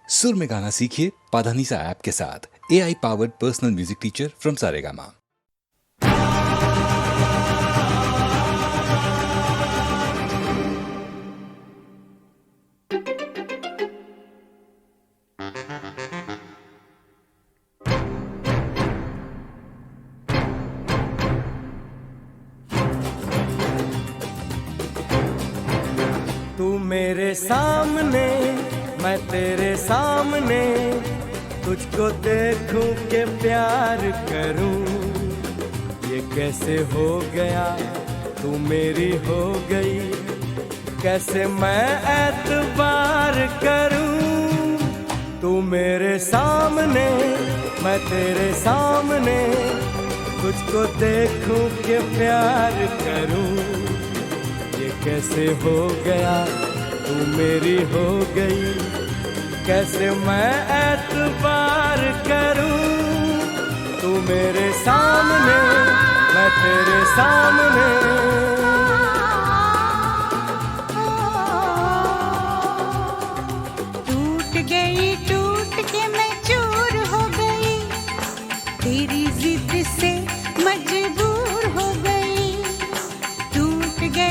सुर में गाना सीखिए पाधानीसा ऐप के साथ। AI powered personal music teacher from Saregama. तू मेरे सामने मैं तेरे सामने, तुझको देखूं के प्यार करूं। ये कैसे हो गया तू मेरी हो गई, कैसे मैं एतबार करूं। तू मेरे सामने मैं तेरे सामने, तुझको देखूं के प्यार करूं। ये कैसे हो गया तू मेरी हो गई, कैसे मैं एतबार करूं। तू मेरे सामने मैं तेरे सामने। टूट के मैं चूर हो गई, तेरी जिद से मजबूर हो गई। टूट के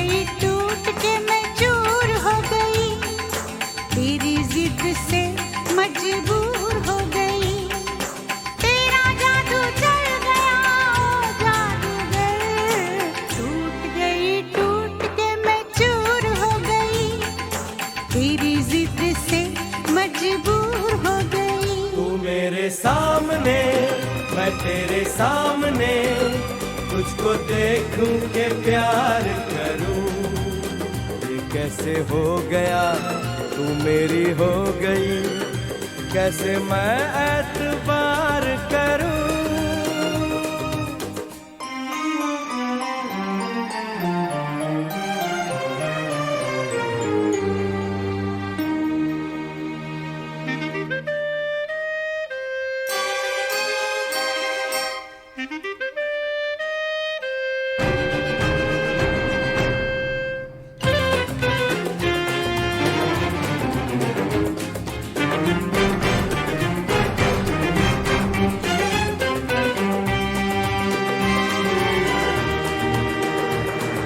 मैं चूर हो गई, तेरी जिद से मजबूर हो गई। तेरा जादू चल गया ओ जादूगर। टूट के मैं चूर हो गई, तेरी जिद से मजबूर हो गई। तू मेरे सामने मैं तेरे सामने, तुझको देखूं के प्यार करूं। ये कैसे हो गया तू मेरी हो गई, कैसे मैं एतबार करूं।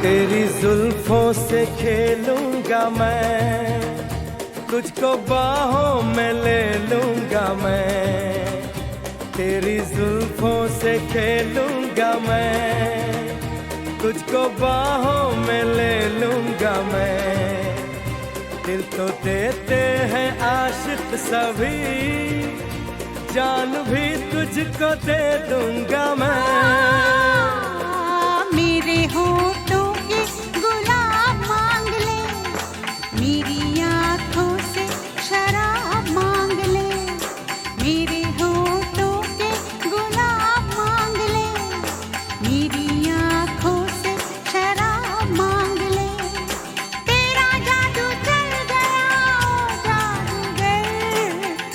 तेरी जुल्फों से खेलूंगा मैं, तुझको बाहों में ले लूंगा मैं। तेरी जुल्फों से खेलूंगा मैं, तुझको बाहों में ले लूंगा मैं। दिल तो देते हैं आशिक सभी, जान भी तुझको दे दूंगा मैं। मेरे होठों के गुलाब मांग ले, मेरी आँखों से शराब मांग ले। मेरे होठों के गुलाब मांग ले, मेरी आँखों से शराब मांग ले। तेरा जादू चल गया ओ जादूगर।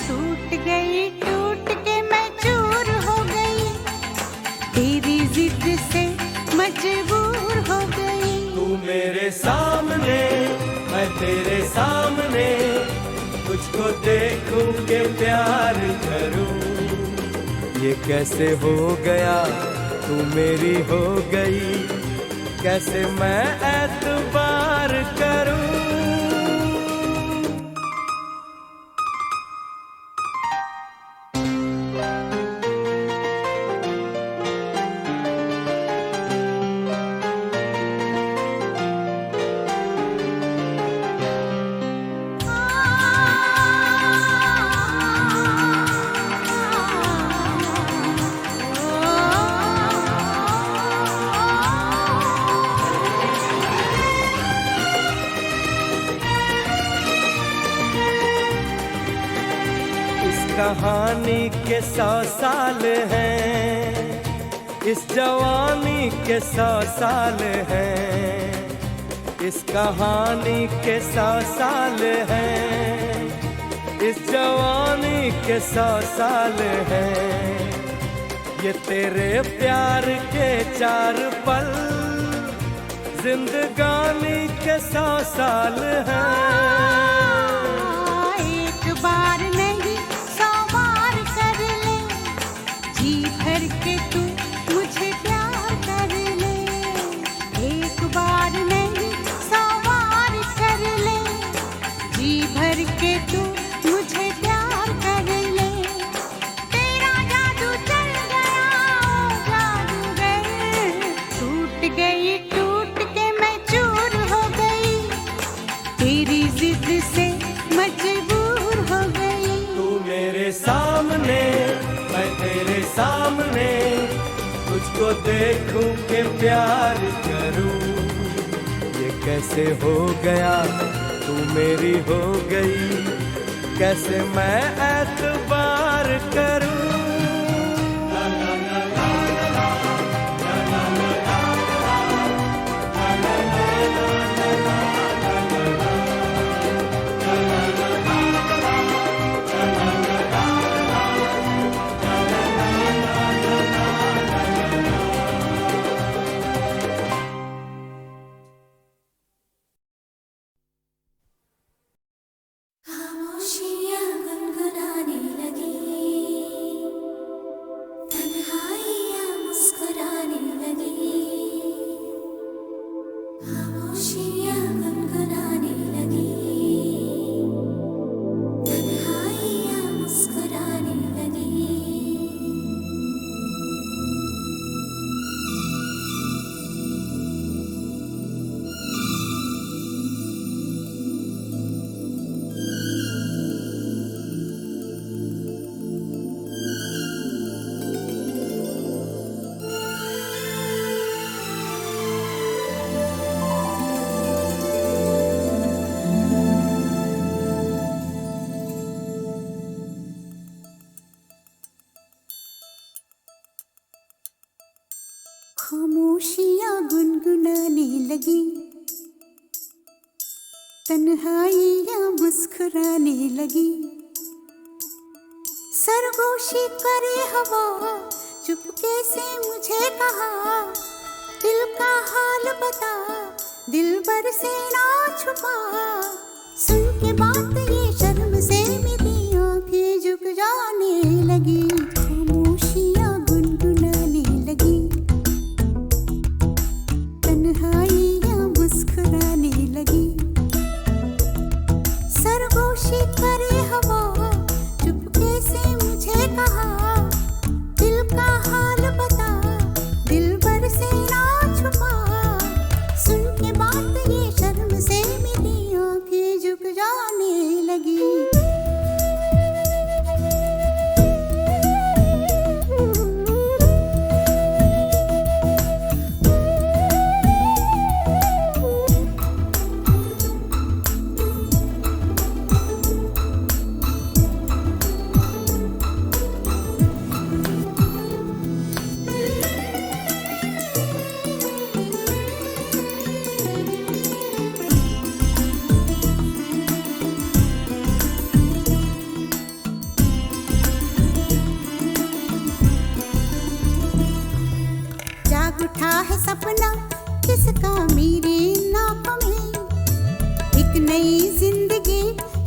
टूट के मैं चूर हो गई, तेरी जिद से मजबूर हो गई। तू मेरे सामने मैं तेरे सामने, तुझको देखूं के प्यार करूं। ये कैसे हो गया तू मेरी हो गई, कैसे मैं एतबार करूं। कहानी के 100 साल हैं, इस जवानी के 100 साल हैं। इस कहानी के 100 साल हैं, इस जवानी के 100 साल हैं। ये तेरे प्यार के 4 पल, जिंदगानी के 100 साल हैं। एक बार नहीं सामने, तुझको देखूं के प्यार करूं। ये कैसे हो गया, तू मेरी हो गई, कैसे मैं एतबार करूं। खामोशियाँ गुनगुनाने लगी, तन्हाइयाँ मुस्कुराने लगी। खामोशियाँ गुनगुनाने लगी, तन्हाइयाँ मुस्कुराने लगी। खामोशियाँ गुनगुनाने लगी, तन्हाइयाँ मुस्कुराने लगी। सरगोशी करे हवा, चुपके से मुझे कहा, दिल का हाल बता, दिलबर से ना छुपा। सुन के बात ये शर्म से मेरी आंखें झुक जाने लगी। खामोशियाँ गुनगुनाने लगी, तन्हाइयाँ मुस्कुराने लगी। सरगोशी करे हवा, चुपके से मुझे कहा, दिल का हाल बता, दिलबर से ना छुपा। सुन के बात ये शर्म से मेरी आंखें झुक जाने लगी। जाग उठा है सपना किसका मेरी नाकों में, एक नई जिंदगी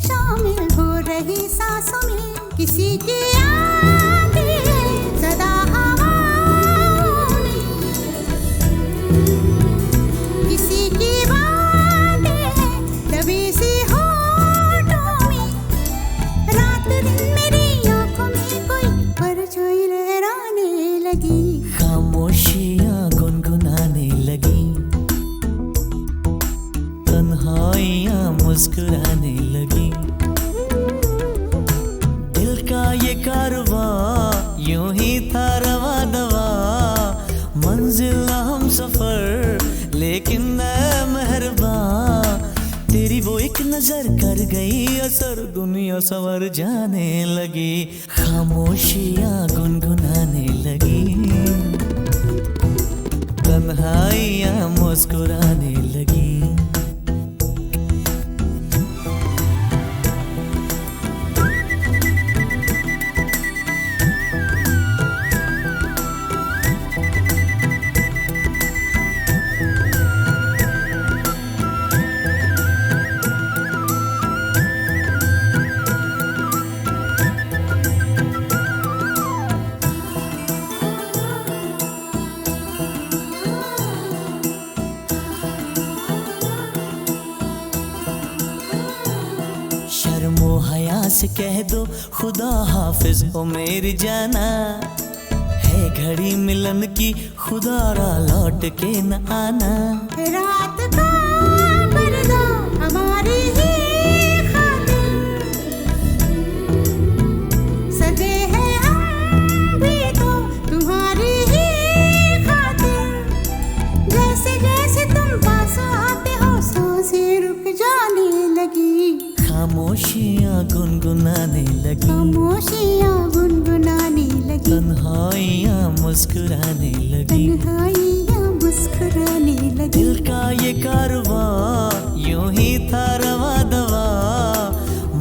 शामिल हो रही सांसों में। किसी की आंधी है सदा हवाओं में, किसी की बातें हैं दबी सी होठों में। रात दिन मेरी आंखों में कोई परछाई लहराने लगी। खामोशियाँ गुनगुनाने लगी, तन्हाइयाँ मुस्कुराने लगी। दिल का ये कारवां यूं ही था रवा दवा, मंजिल हम सफर लेकिन मैं मेहरबान। तेरी वो एक नजर कर गई असर, दुनिया संवर जाने लगी। खामोशियाँ गुनगुनाने लगी, तन्हाइयाँ मुस्कुराने लगी। शर्मो हया से कह दो खुदा हाफिज हो मेरी जाना, है घड़ी मिलन की खुदा रा लौट के न आना। रात का पर्दा हमारी ही खातिर, सगे हैं हम भी तो लगी, खामोशियाँ गुनगुनाने लगी, तन्हाइयाँ मुस्कुराने लगी, तन्हाइयाँ मुस्कुराने लगी। दिल का ये कारवां यूं ही था रवा दवा,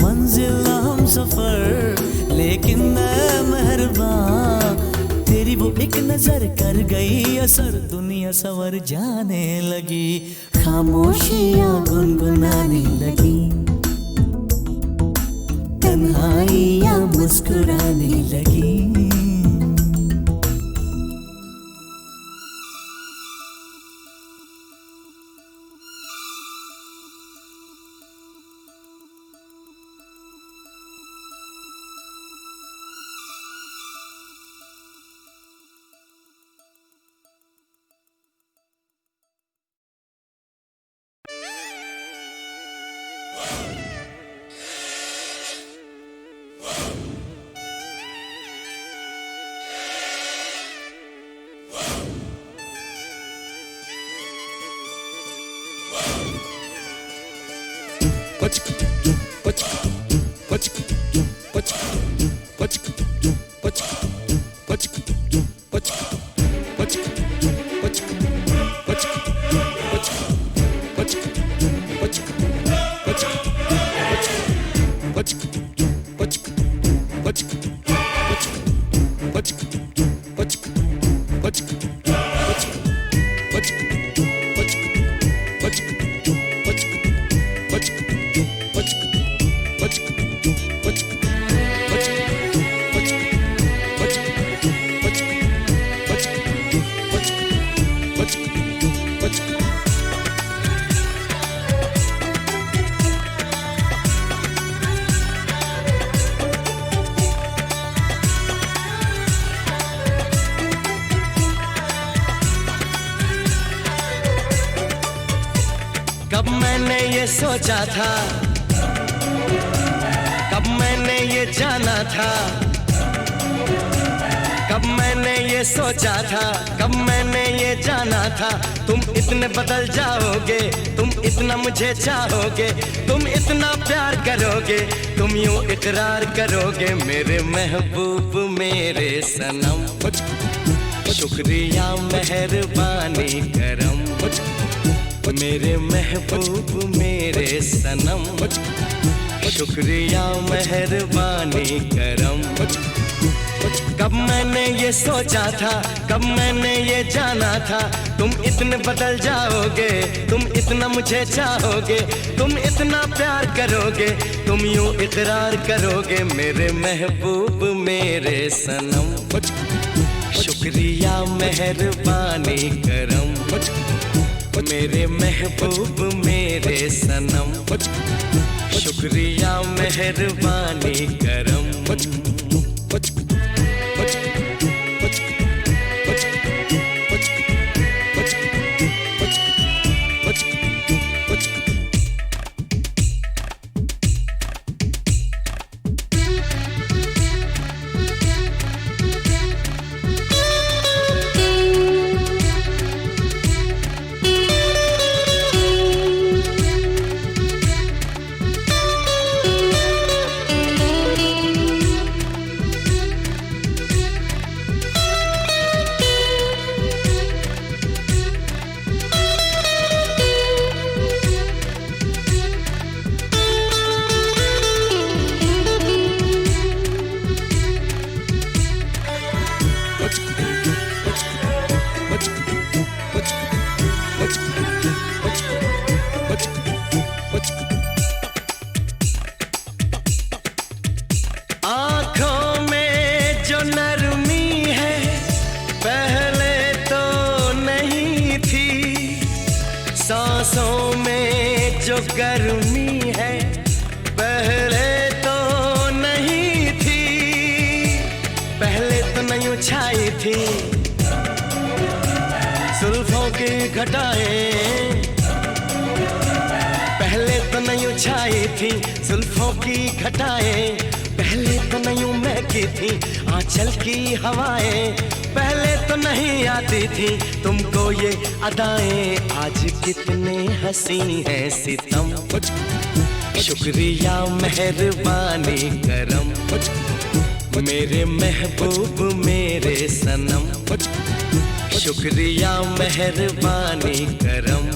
मंजिल हम सफर लेकिन मैं मेहरबान, तेरी वो एक नजर कर गई असर, दुनिया सवर जाने लगी, खामोशियाँ गुनगुनाने लगी, तन्हाइयाँ मुस्कुराने लगी। कब मैंने ये सोचा था, कब मैंने ये जाना था, कब मैंने ये सोचा था, कब मैंने ये जाना था, तुम इतने बदल जाओगे, तुम इतना मुझे चाहोगे, तुम इतना प्यार करोगे, तुम यूं इकरार करोगे, मेरे महबूब मेरे सनम, शुक्रिया मेहरबानी करम, मेरे महबूब मेरे सनम, शुक्रिया मेहरबानी करम। कब मैंने ये सोचा था, कब मैंने ये जाना था, तुम इतने बदल जाओगे, तुम इतना मुझे चाहोगे, तुम इतना प्यार करोगे, तुम यूं इकरार करोगे, मेरे महबूब मेरे सनम, शुक्रिया मेहरबानी करम, मेरे महबूब मेरे सनम, शुक्रिया मेहरबानी करम। आँखों में जो नरमी है पहले तो नहीं थी, सांसों में जो गर्मी है पहले तो नहीं थी, पहले तो नहीं छाई थी जुल्फों की घटाएं, पहले तो नहीं छाई थी जुल्फों की घटाएं, पहले तो नहीं महकी थी आंचल की हवाएं, पहले तो नहीं आती थी तुमको ये अदाएं, आज कितने हंसी हैं सितम, शुक्रिया मेहरबानी करम मेरे महबूब मेरे सनम, शुक्रिया मेहरबानी करम।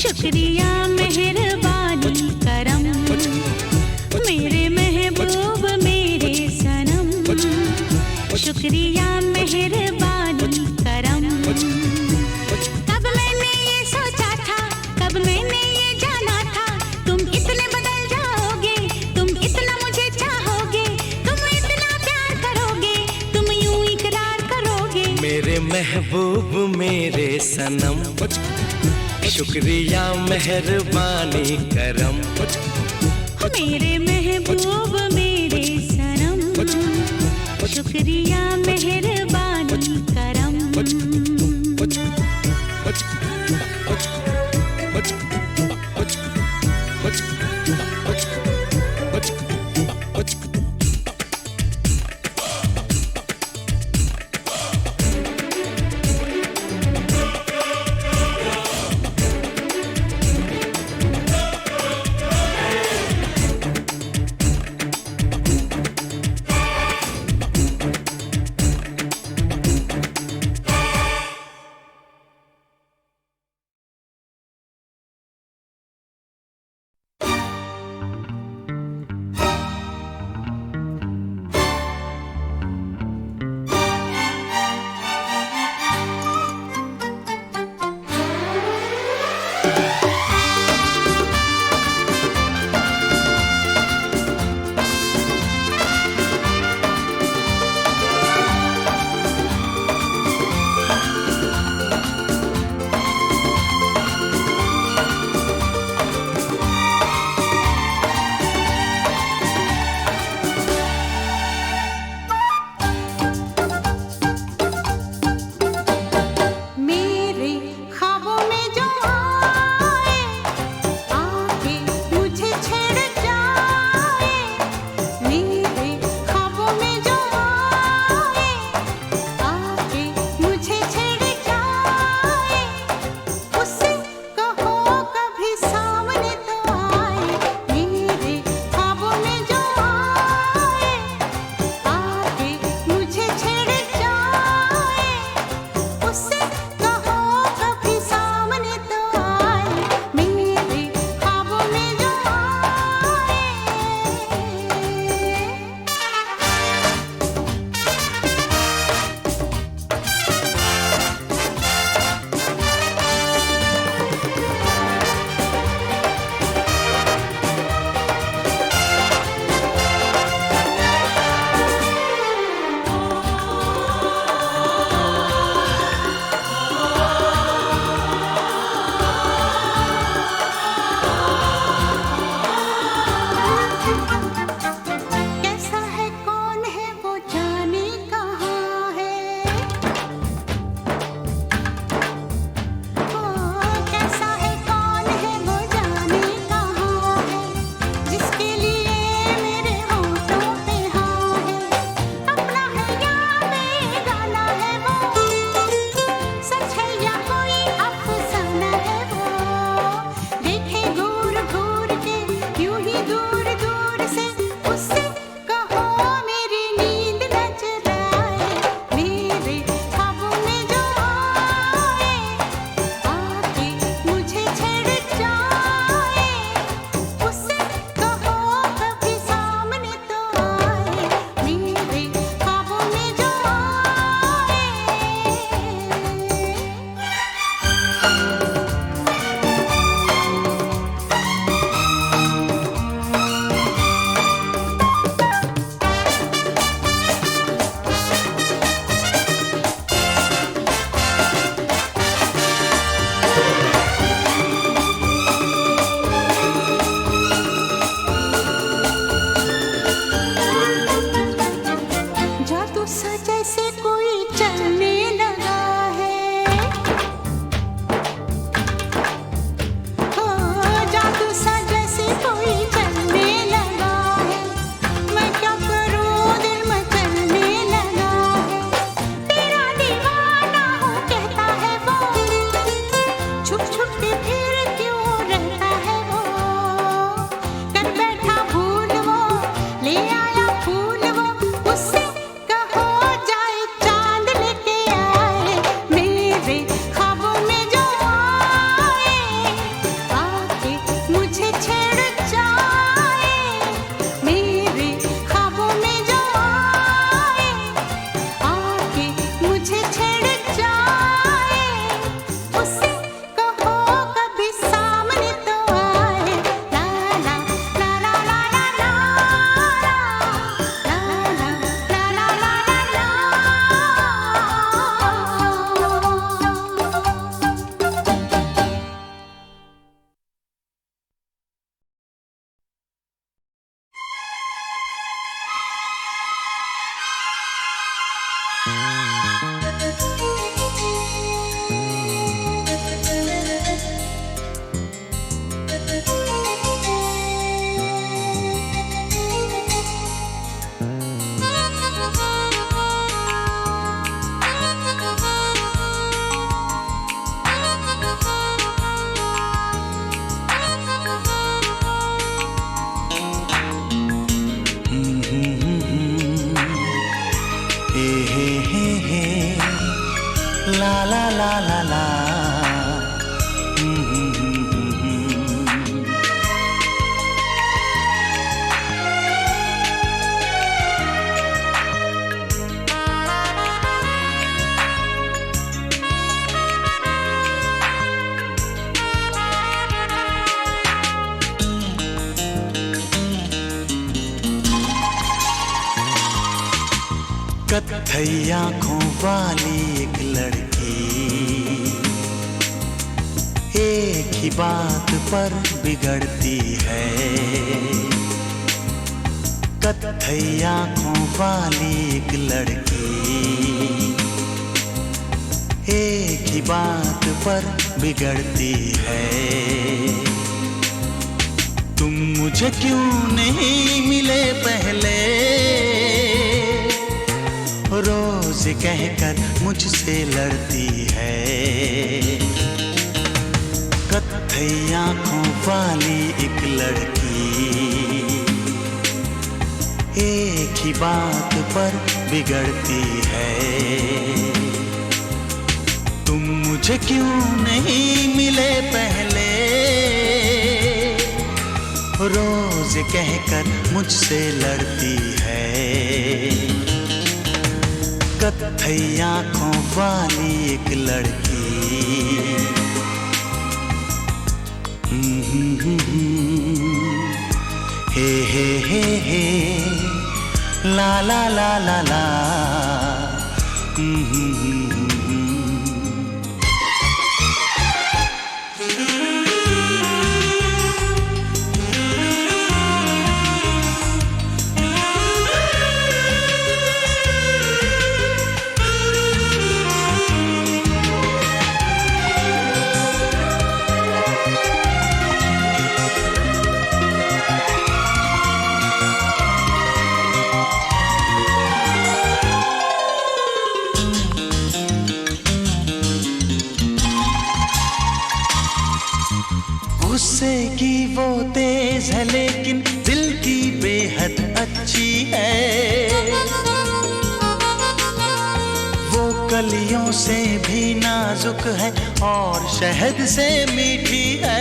शुक्रिया मेहरबानी करम मेरे महबूब मेरे सनम, शुक्रिया मेहरबानी करम। कब मैंने ये सोचा था, कब मैंने ये जाना था, तुम इतने बदल जाओगे, तुम इतना मुझे चाहोगे, तुम इतना प्यार करोगे, तुम यूं इकरार करोगे। मेरे महबूब मेरे सनम, शुक्रिया मेहरबानी करम मेरे महबूब मेरे सनम, शुक्रिया मेहरबानी करम। जादू सा जैसे कोई चलने लगा है, हो जादू सा जैसे कोई चलने लगा है। मैं क्या करूं दिल में चलने लगा है, तेरा दीवाना हूँ कहता है वो, छुप छुप के फिर क्यों रहता है वो, कर बैठा भूल वो, ले आया फूल वो, उससे कहो जाए चांद लेके आए, मेरे ख्वाबों में जो आए, आके मुझे छेड़ जाए, मेरे ख्वाबों में जो आए, आके मुझे छेड़ जाए, उससे कहो कभी सामने तो आए, ला ला ला ला ला ला ला ला ला ला ला ला। कत्थई आँखों वाली एक लड़की, एक ही बात पर बिगड़ती है। कत्थई आँखों वाली एक लड़की, एक ही बात पर बिगड़ती है। तुम मुझे क्यों नहीं मिले पहले, रोज कहकर मुझसे लड़ती है। कत्थई आँखों वाली एक लड़की, एक ही बात पर बिगड़ती है। तुम मुझे क्यों नहीं मिले पहले, रोज कहकर मुझसे लड़ती है। कत्थई आँखों वाली एक लड़की। हे ला ला ला ला ला। गुस्से की वो तेज है लेकिन दिल की बेहद अच्छी है। वो कलियों से भी नाजुक है और शहद से मीठी है।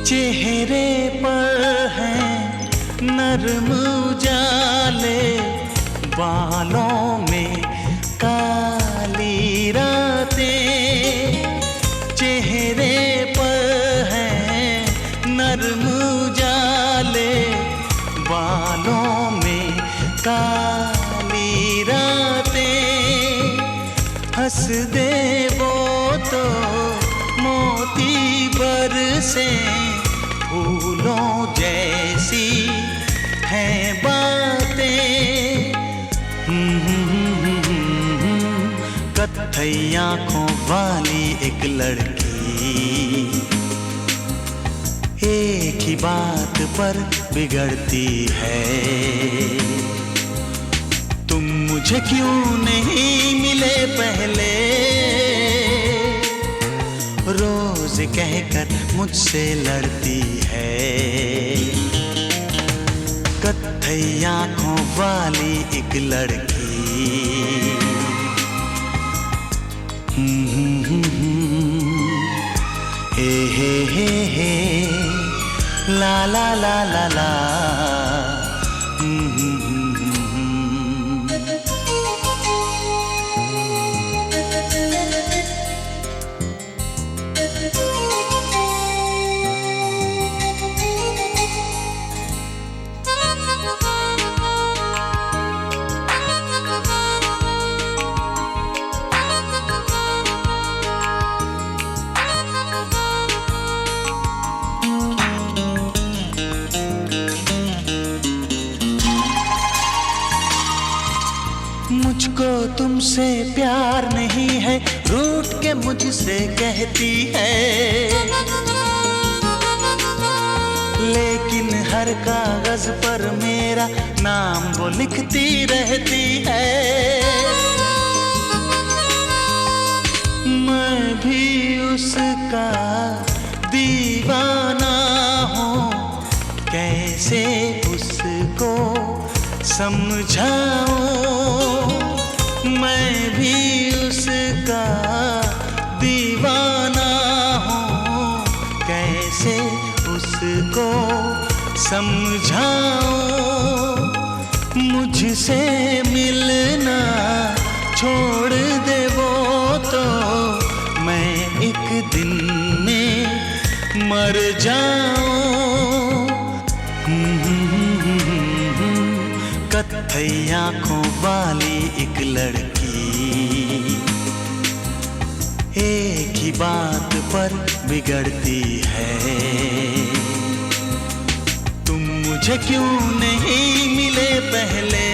चेहरे पर है नरम उजाले, बालों में काली रातें। चेहरे पर है नरम उजाले, बालों में काली रातें। हंस दे वो तो मोती बरसे, फूलों जैसी हैं बातें। कत्थई आंखों वाली एक लड़की एक ही बात पर बिगड़ती है। तुम मुझे क्यों नहीं मिले पहले, रोज कहकर मुझसे लड़ती है। कत्थई आंखों वाली एक लड़की। हे ला ला ला ला ला। मुझको तुमसे प्यार नहीं है, रूठ के मुझसे कहती है। लेकिन हर कागज पर मेरा नाम वो लिखती रहती है। मैं भी उसका दीवाना हूँ, कैसे उसको समझाऊं। मैं भी उसका दीवाना हूँ, कैसे उसको समझाऊं। मुझसे मिलना छोड़ दे वो तो मैं एक दिन में मर जाऊं। कत्थई आंखों वाली एक लड़की एक ही बात पर बिगड़ती है। तुम मुझे क्यों नहीं मिले पहले,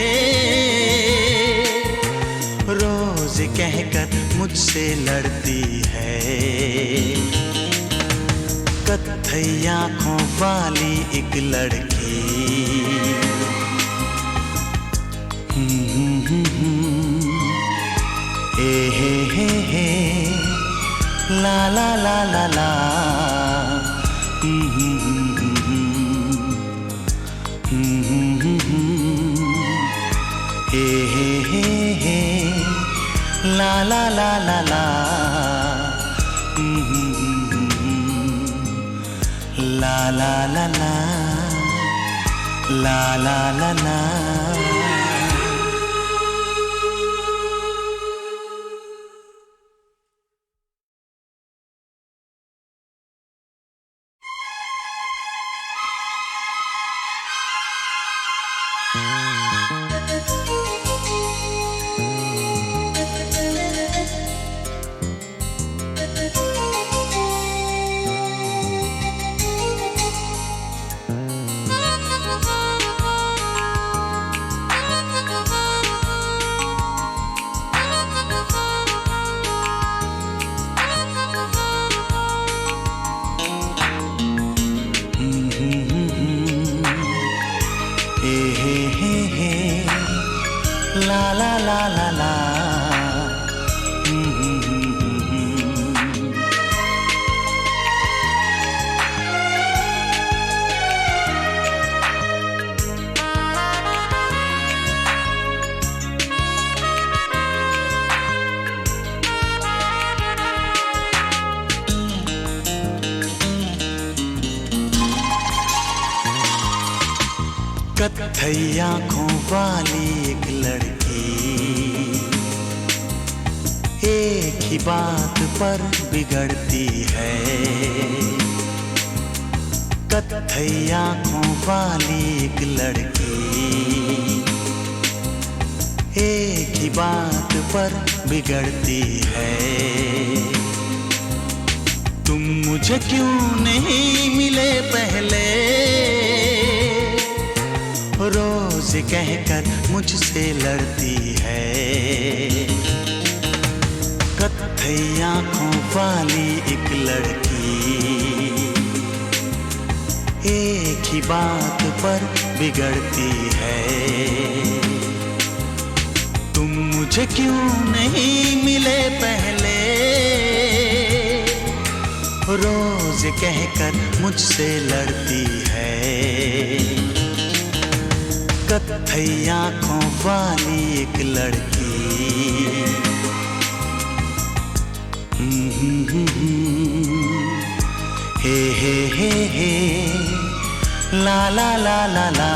रोज कहकर मुझसे लड़ती है। कत्थई आंखों वाली एक लड़की। हे ला ला ला ला ला। हे ला ला ला ला ला। ला ला ला ला ला ला ला ला। ला ला ला ला ला। कत्थई आंखों वाली एक लड़की एक ही बात पर बिगड़ती है। कत्थई आंखों वाली एक लड़की एक ही बात पर बिगड़ती है। तुम मुझे क्यों नहीं मिले पहले, रोज कहकर मुझसे लड़ती है। कत्थई आंखों वाली एक लड़की एक ही बात पर बिगड़ती है। तुम मुझे क्यों नहीं मिले पहले, रोज कहकर मुझसे लड़ती है। कत्थई आंखों वाली एक लड़की। हे ला ला ला ला ला।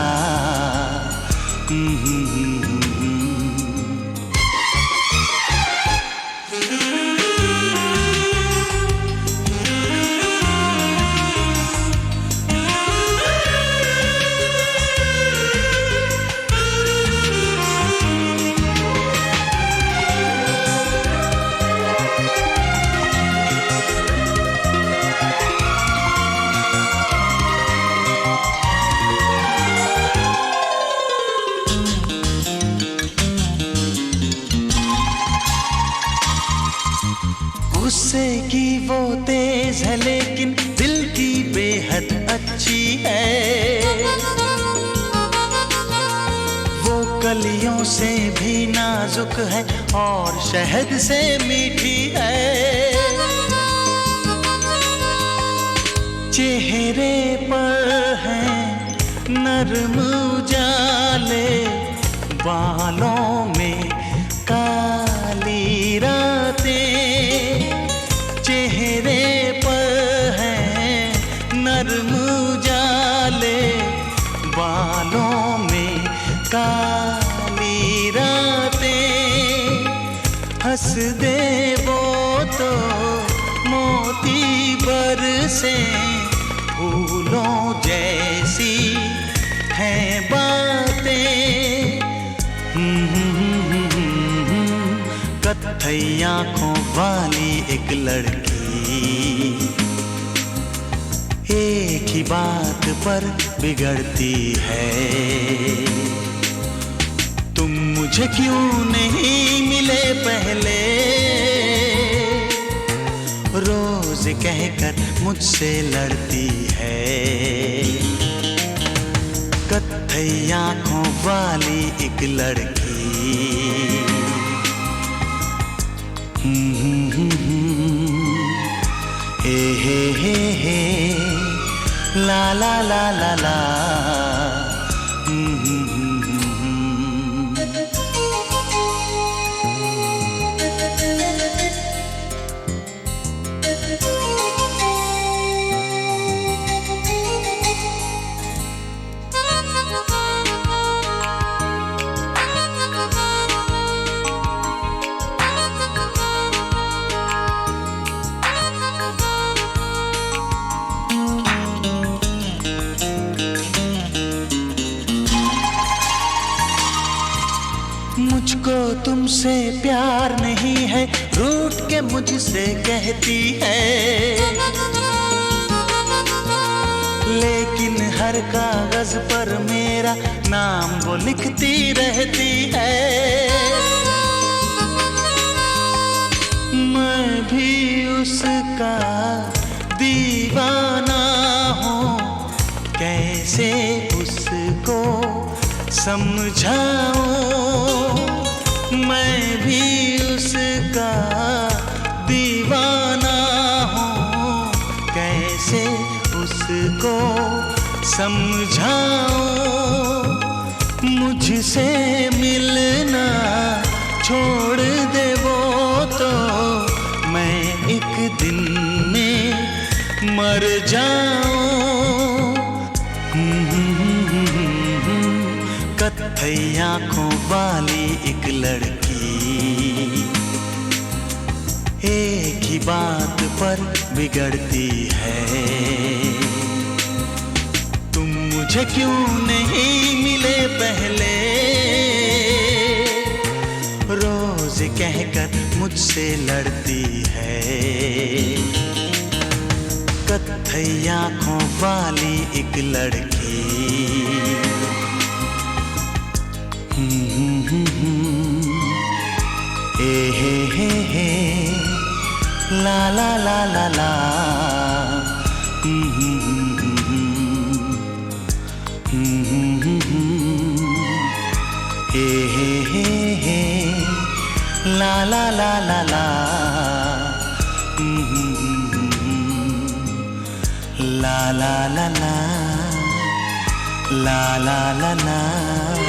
गुस्से की वो तेज है लेकिन दिल की बेहद अच्छी है। वो कलियों से भी नाजुक है और शहद से मीठी है। चेहरे पर है नरम उजाले, बालों में काली रातें। चेहरे पर है नरम उजाले, बालों में काली रातें। हंस दे वो तो मोती बरसे, फूलों जैसी हैं बातें। कत्थई आंखों वाली एक लड़की एक ही बात पर बिगड़ती है। तुम मुझे क्यों नहीं मिले पहले, रोज कहकर मुझसे लड़ती है। कत्थई आंखों वाली एक लड़की। हे ला ला ला ला ला। मुझको तुमसे प्यार नहीं है, रूठ के मुझसे कहती है। लेकिन हर कागज पर मेरा नाम वो लिखती रहती है। मैं भी उसका दीवाना हूँ, कैसे उसको समझाऊं। मैं भी उसका दीवाना हूँ, कैसे उसको समझाऊं। मुझसे मिलना छोड़ दे वो तो मैं एक दिन में मर जाऊं। कत्थई आंखों वाली एक लड़की एक ही बात पर बिगड़ती है। तुम मुझे क्यों नहीं मिले पहले, रोज कहकर मुझसे लड़ती है। कत्थई आंखों वाली एक लड़की। हे ला ला ला ला ला हे ला ला ला ला ला ला ला ला ला ला ला ला ला